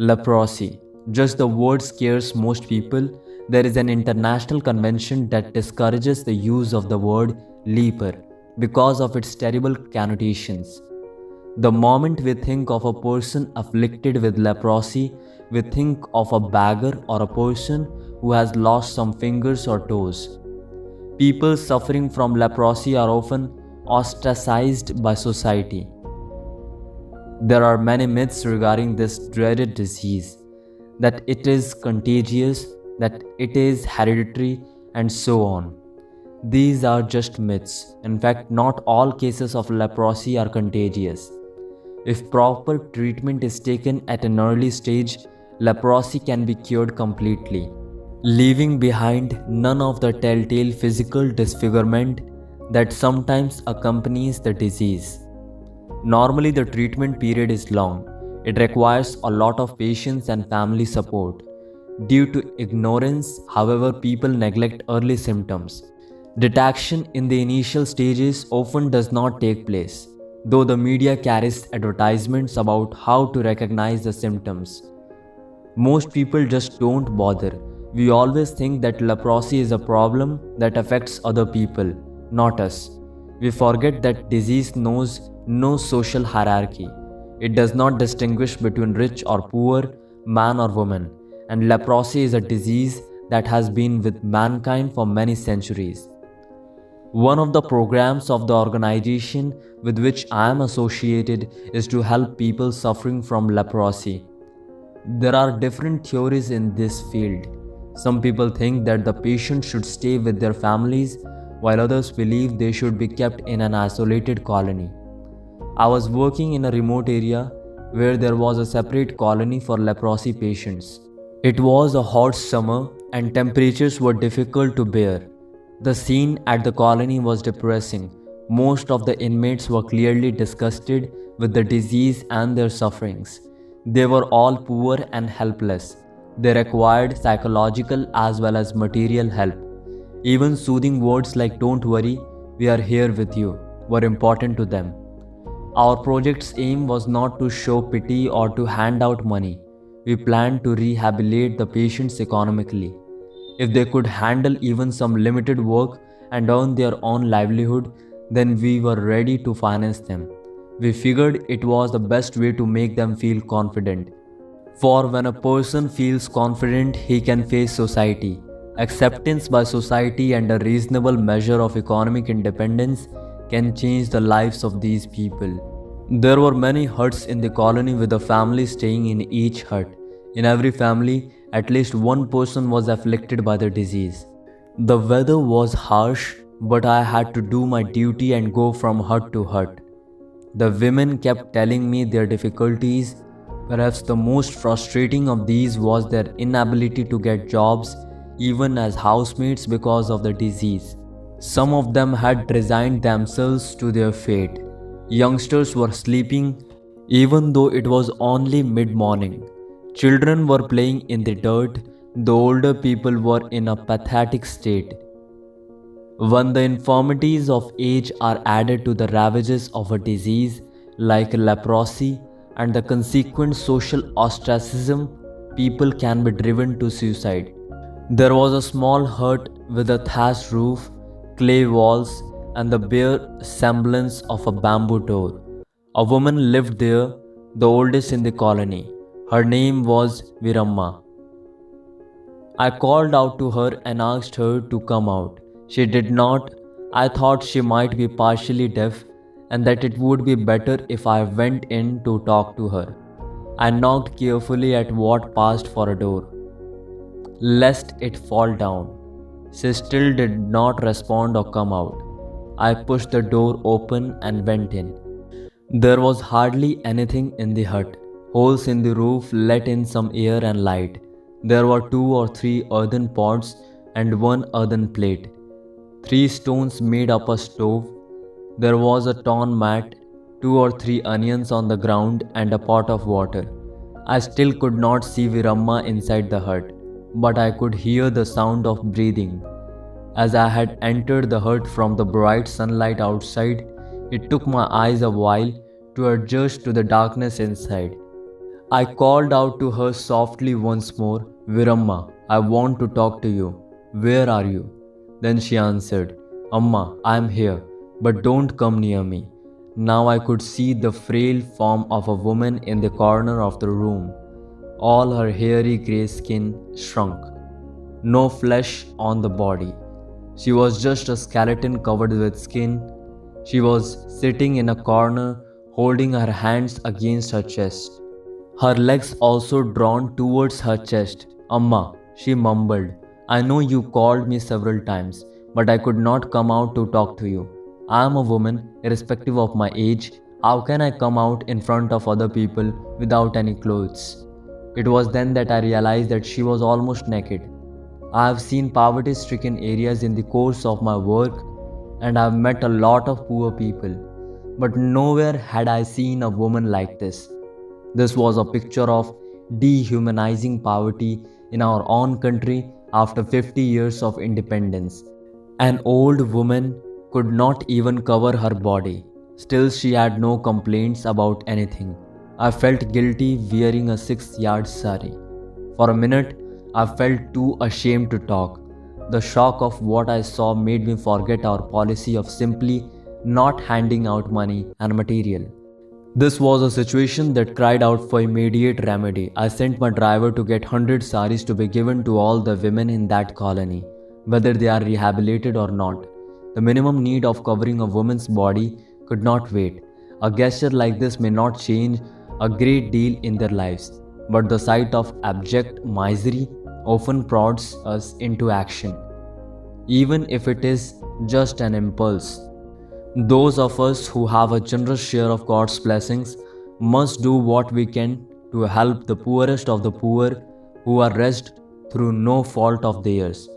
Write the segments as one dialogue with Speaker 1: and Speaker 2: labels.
Speaker 1: Leprosy. Just the word scares most people. There is an international convention that discourages the use of the word leper because of its terrible connotations. The moment we think of a person afflicted with leprosy, we think of a beggar or a person who has lost some fingers or toes. People suffering from leprosy are often ostracized by society. There are many myths regarding this dreaded disease, that it is contagious, that it is hereditary, and so on. These are just myths. In fact, not all cases of leprosy are contagious. If proper treatment is taken at an early stage, leprosy can be cured completely, leaving behind none of the telltale physical disfigurement that sometimes accompanies the disease. Normally, the treatment period is long. It requires a lot of patience and family support. Due to ignorance, however, people neglect early symptoms. Detection in the initial stages often does not take place, though the media carries advertisements about how to recognize the symptoms. Most people just don't bother. We always think that leprosy is a problem that affects other people, not us. We forget that disease knows no social hierarchy. It does not distinguish between rich or poor, man or woman, and leprosy is a disease that has been with mankind for many centuries. One of the programs of the organization with which I am associated is to help people suffering from leprosy. There are different theories in this field. Some people think that the patient should stay with their families, while others believe they should be kept in an isolated colony. I was working in a remote area where there was a separate colony for leprosy patients. It was a hot summer and temperatures were difficult to bear. The scene at the colony was depressing. Most of the inmates were clearly disgusted with the disease and their sufferings. They were all poor and helpless. They required psychological as well as material help. Even soothing words like "don't worry, we are here with you" were important to them. Our project's aim was not to show pity or to hand out money. We planned to rehabilitate the patients economically. If they could handle even some limited work and earn their own livelihood, then we were ready to finance them. We figured it was the best way to make them feel confident. For when a person feels confident, he can face society. Acceptance by society and a reasonable measure of economic independence can change the lives of these people. There were many huts in the colony with a family staying in each hut. In every family, at least one person was afflicted by the disease. The weather was harsh, but I had to do my duty and go from hut to hut. The women kept telling me their difficulties. Perhaps the most frustrating of these was their inability to get jobs, even as housemates, because of the disease. Some of them had resigned themselves to their fate. Youngsters were sleeping even though it was only mid-morning. Children were playing in the dirt. The older people were in a pathetic state. When the infirmities of age are added to the ravages of a disease like leprosy and the consequent social ostracism, people can be driven to suicide. There was a small hut with a thatched roof, clay walls, and the bare semblance of a bamboo door. A woman lived there, the oldest in the colony. Her name was Viramma. I called out to her and asked her to come out. She did not. I thought she might be partially deaf and that it would be better if I went in to talk to her. I knocked carefully at what passed for a door, lest it fall down. She still did not respond or come out. I pushed the door open and went in. There was hardly anything in the hut. Holes in the roof let in some air and light. There were 2 or 3 earthen pots and 1 earthen plate. 3 stones made up a stove. There was a torn mat, 2 or 3 onions on the ground, and a pot of water. I still could not see Viramma inside the hut, but I could hear the sound of breathing. As I had entered the hut from the bright sunlight outside, it took my eyes a while to adjust to the darkness inside. I called out to her softly once more, Viramma, I want to talk to you. Where are you? Then she answered, Amma, I am here, but don't come near me. Now I could see the frail form of a woman in the corner of the room. All her hairy grey skin shrunk. No flesh on the body. She was just a skeleton covered with skin. She was sitting in a corner, holding her hands against her chest. Her legs also drawn towards her chest. Amma, she mumbled, I know you called me several times, but I could not come out to talk to you. I am a woman, irrespective of my age. How can I come out in front of other people without any clothes? It was then that I realized that she was almost naked. I have seen poverty stricken areas in the course of my work, and I have met a lot of poor people, but nowhere had I seen a woman like this. This was a picture of dehumanizing poverty in our own country after 50 years of independence. An old woman could not even cover her body. Still, she had no complaints about anything. I felt guilty wearing a 6-yard sari. For a minute, I felt too ashamed to talk. The shock of what I saw made me forget our policy of simply not handing out money and material. This was a situation that cried out for immediate remedy. I sent my driver to get 100 saris to be given to all the women in that colony, whether they are rehabilitated or not. The minimum need of covering a woman's body could not wait. A gesture like this may not change a great deal in their lives, but the sight of abject misery often prods us into action, even if it is just an impulse. Those of us who have a generous share of God's blessings must do what we can to help the poorest of the poor who are wretched through no fault of theirs.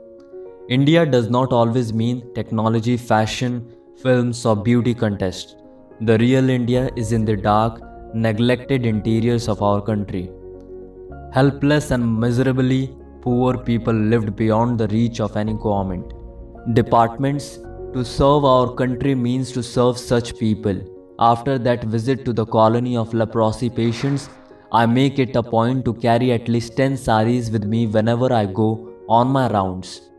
Speaker 1: India does not always mean technology, fashion, films, or beauty contests. The real India is in the dark, neglected interiors of our country. Helpless and miserably poor people lived beyond the reach of any government. Departments. To serve our country means to serve such people. After that visit to the colony of leprosy patients, I make it a point to carry at least 10 saris with me whenever I go on my rounds.